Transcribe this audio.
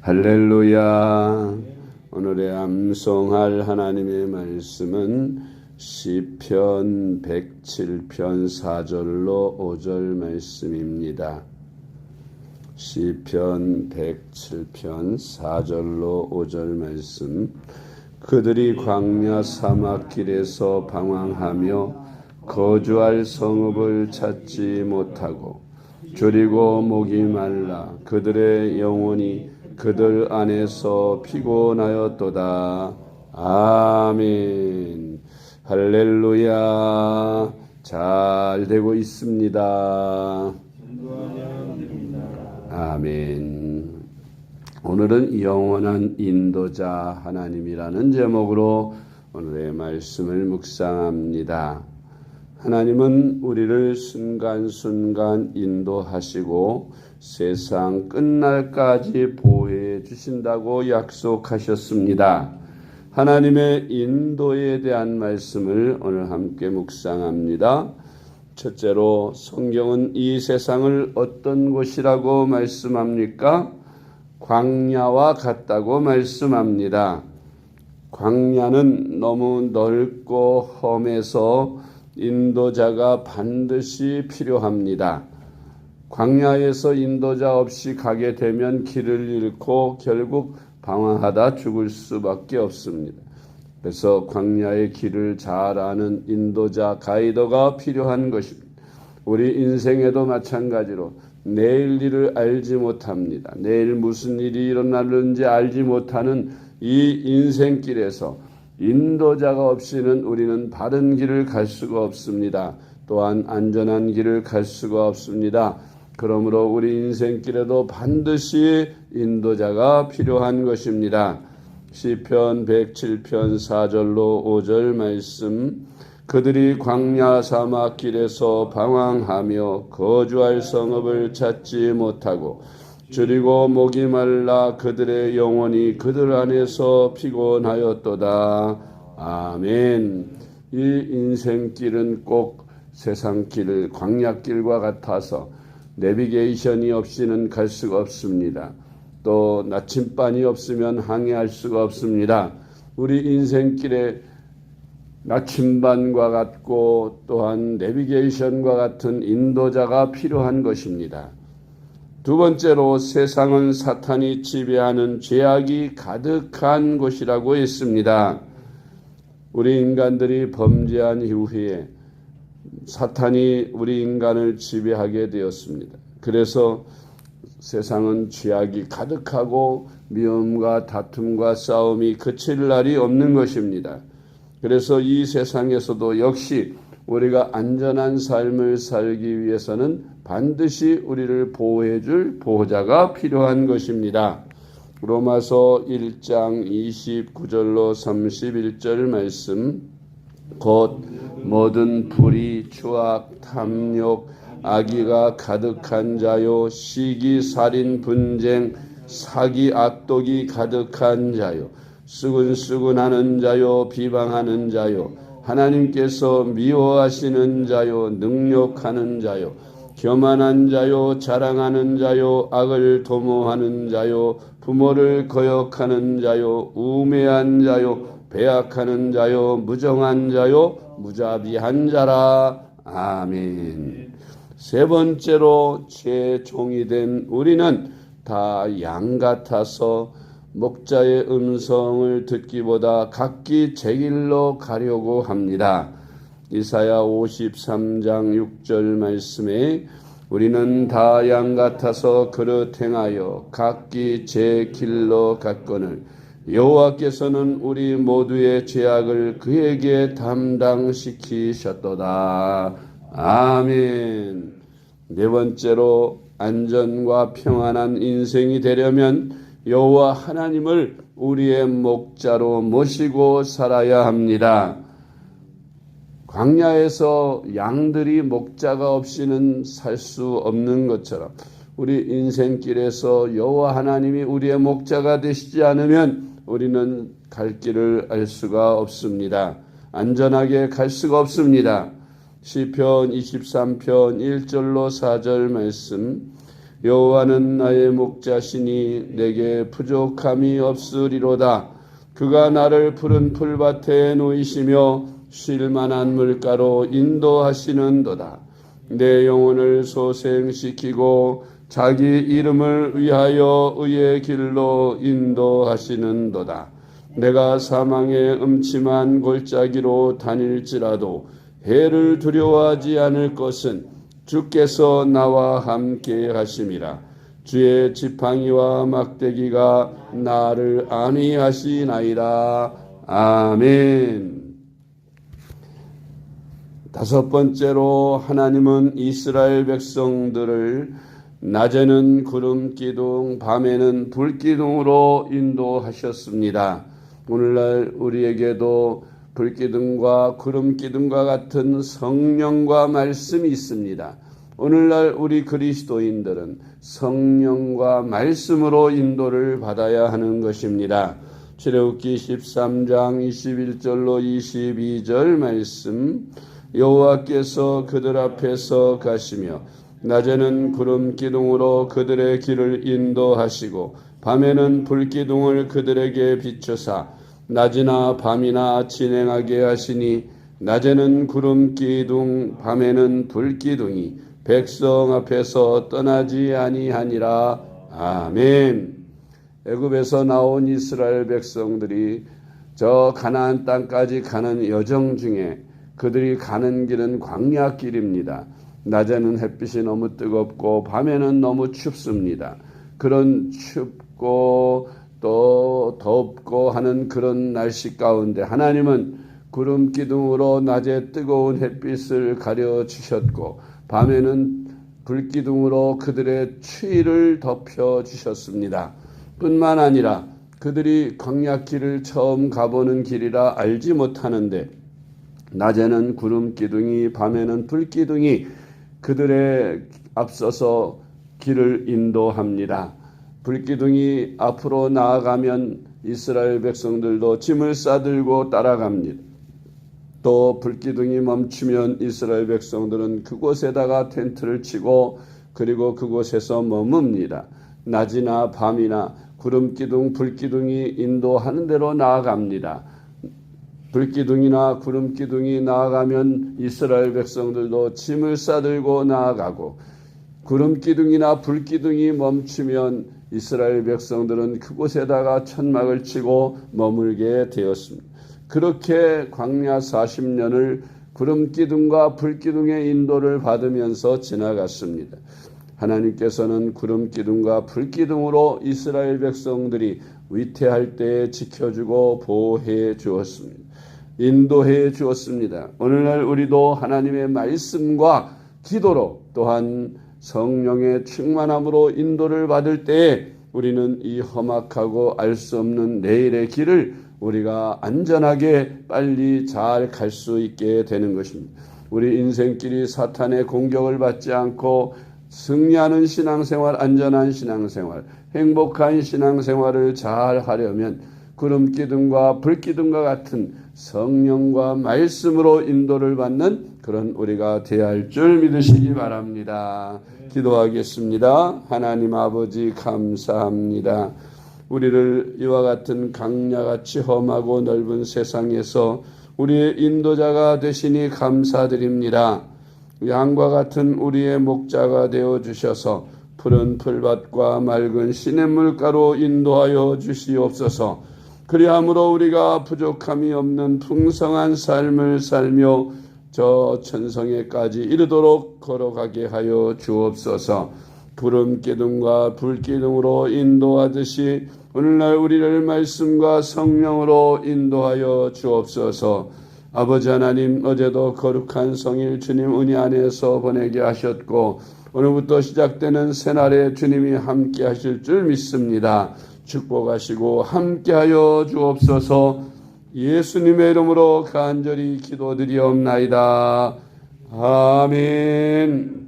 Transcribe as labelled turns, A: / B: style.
A: 할렐루야. 오늘의 암송할 하나님의 말씀은 시편 107편 4절로 5절 말씀입니다. 시편 107편 4절로 5절 말씀. 그들이 광야 사막길에서 방황하며 거주할 성읍을 찾지 못하고 졸이고 목이 말라 그들의 영혼이 그들 안에서 피곤하였도다. 아멘. 할렐루야. 잘 되고 있습니다. 아멘. 오늘은 영원한 인도자 하나님이라는 제목으로 오늘의 말씀을 묵상합니다. 하나님은 우리를 순간순간 인도하시고 세상 끝날까지 보호해 주신다고 약속하셨습니다. 하나님의 인도에 대한 말씀을 오늘 함께 묵상합니다. 첫째로 성경은 이 세상을 어떤 곳이라고 말씀합니까? 광야와 같다고 말씀합니다. 광야는 너무 넓고 험해서 인도자가 반드시 필요합니다. 광야에서 인도자 없이 가게 되면 길을 잃고 결국 방황하다 죽을 수밖에 없습니다. 그래서 광야의 길을 잘 아는 인도자, 가이더가 필요한 것입니다. 우리 인생에도 마찬가지로 내일 일을 알지 못합니다. 내일 무슨 일이 일어나는지 알지 못하는 이 인생길에서 인도자가 없이는 우리는 바른 길을 갈 수가 없습니다. 또한 안전한 길을 갈 수가 없습니다. 그러므로 우리 인생길에도 반드시 인도자가 필요한 것입니다. 시편 107편 4절로 5절 말씀. 그들이 광야 사막 길에서 방황하며 거주할 성읍을 찾지 못하고 줄이고 목이 말라 그들의 영혼이 그들 안에서 피곤하였도다. 아멘. 이 인생길은 꼭 세상길, 광야길과 같아서 내비게이션이 없이는 갈 수가 없습니다. 또 나침반이 없으면 항해할 수가 없습니다. 우리 인생길에 나침반과 같고 또한 내비게이션과 같은 인도자가 필요한 것입니다. 두 번째로 세상은 사탄이 지배하는 죄악이 가득한 곳이라고 했습니다. 우리 인간들이 범죄한 이후에 사탄이 우리 인간을 지배하게 되었습니다. 그래서 세상은 죄악이 가득하고 미움과 다툼과 싸움이 그칠 날이 없는 것입니다. 그래서 이 세상에서도 역시 우리가 안전한 삶을 살기 위해서는 반드시 우리를 보호해 줄 보호자가 필요한 것입니다. 로마서 1장 29절로 31절 말씀. 곧 모든 불의, 추악, 탐욕, 악의가 가득한 자요, 시기, 살인, 분쟁, 사기, 악독이 가득한 자요, 수근수근하는 자요, 비방하는 자요, 하나님께서 미워하시는 자요, 능욕하는 자요, 교만한 자요, 자랑하는 자요, 악을 도모하는 자요, 부모를 거역하는 자요, 우매한 자요, 배약하는 자요, 무정한 자요, 무자비한 자라. 아멘. 세 번째로 제 종이 된 우리는 다 양 같아서 목자의 음성을 듣기보다 각기 제 길로 가려고 합니다. 이사야 53장 6절 말씀에 우리는 다 양 같아서 그릇 행하여 각기 제 길로 갔거늘 여호와께서는 우리 모두의 죄악을 그에게 담당시키셨도다. 아멘. 네 번째로 안전과 평안한 인생이 되려면 여호와 하나님을 우리의 목자로 모시고 살아야 합니다. 광야에서 양들이 목자가 없이는 살 수 없는 것처럼 우리 인생길에서 여호와 하나님이 우리의 목자가 되시지 않으면 우리는 갈 길을 알 수가 없습니다. 안전하게 갈 수가 없습니다. 시편 23편 1절로 4절 말씀. 여호와는 나의 목자시니 내게 부족함이 없으리로다. 그가 나를 푸른 풀밭에 놓이시며 쉴 만한 물가로 인도하시는도다. 내 영혼을 소생시키고 자기 이름을 위하여 의의 길로 인도하시는도다. 내가 사망의 음침한 골짜기로 다닐지라도 해를 두려워하지 않을 것은 주께서 나와 함께 하심이라. 주의 지팡이와 막대기가 나를 안위하시나이다. 아멘. 다섯 번째로 하나님은 이스라엘 백성들을 낮에는 구름 기둥, 밤에는 불 기둥으로 인도하셨습니다. 오늘날 우리에게도 불 기둥과 구름 기둥과 같은 성령과 말씀이 있습니다. 오늘날 우리 그리스도인들은 성령과 말씀으로 인도를 받아야 하는 것입니다. 출애굽기 13장 21절로 22절 말씀, 여호와께서 그들 앞에서 가시며 낮에는 구름 기둥으로 그들의 길을 인도하시고 밤에는 불 기둥을 그들에게 비추사 낮이나 밤이나 진행하게 하시니 낮에는 구름 기둥 밤에는 불 기둥이 백성 앞에서 떠나지 아니하니라. 아멘. 애굽에서 나온 이스라엘 백성들이 저 가나안 땅까지 가는 여정 중에 그들이 가는 길은 광야길입니다. 낮에는 햇빛이 너무 뜨겁고 밤에는 너무 춥습니다. 그런 춥고 또 덥고 하는 그런 날씨 가운데 하나님은 구름 기둥으로 낮에 뜨거운 햇빛을 가려주셨고 밤에는 불 기둥으로 그들의 추위를 덮여주셨습니다. 뿐만 아니라 그들이 광야길을 처음 가보는 길이라 알지 못하는데 낮에는 구름 기둥이 밤에는 불 기둥이 그들의 앞서서 길을 인도합니다. 불기둥이 앞으로 나아가면 이스라엘 백성들도 짐을 싸들고 따라갑니다. 또 불기둥이 멈추면 이스라엘 백성들은 그곳에다가 텐트를 치고 그리고 그곳에서 머뭅니다. 낮이나 밤이나 구름기둥, 불기둥이 인도하는 대로 나아갑니다. 불기둥이나 구름기둥이 나아가면 이스라엘 백성들도 짐을 싸들고 나아가고 구름기둥이나 불기둥이 멈추면 이스라엘 백성들은 그곳에다가 천막을 치고 머물게 되었습니다. 그렇게 광야 40년을 구름기둥과 불기둥의 인도를 받으면서 지나갔습니다. 하나님께서는 구름기둥과 불기둥으로 이스라엘 백성들이 위태할 때에 지켜주고 보호해 주었습니다. 인도해 주었습니다. 오늘날 우리도 하나님의 말씀과 기도로 또한 성령의 충만함으로 인도를 받을 때에 우리는 이 험악하고 알 수 없는 내일의 길을 우리가 안전하게 빨리 잘 갈 수 있게 되는 것입니다. 우리 인생길이 사탄의 공격을 받지 않고 승리하는 신앙생활, 안전한 신앙생활, 행복한 신앙생활을 잘 하려면 구름기둥과 불기둥과 같은 성령과 말씀으로 인도를 받는 그런 우리가 되어야 할 줄 믿으시기 바랍니다. 기도하겠습니다. 하나님 아버지 감사합니다. 우리를 이와 같은 강야같이 험하고 넓은 세상에서 우리의 인도자가 되시니 감사드립니다. 양과 같은 우리의 목자가 되어주셔서 푸른 풀밭과 맑은 시냇물가로 인도하여 주시옵소서. 그리함으로 우리가 부족함이 없는 풍성한 삶을 살며 저 천성에까지 이르도록 걸어가게 하여 주옵소서. 구름기둥과 불기둥으로 인도하듯이 오늘날 우리를 말씀과 성령으로 인도하여 주옵소서. 아버지 하나님, 어제도 거룩한 성일 주님 은혜 안에서 보내게 하셨고 오늘부터 시작되는 새날에 주님이 함께 하실 줄 믿습니다. 축복하시고 함께하여 주옵소서. 예수님의 이름으로 간절히 기도드리옵나이다. 아멘.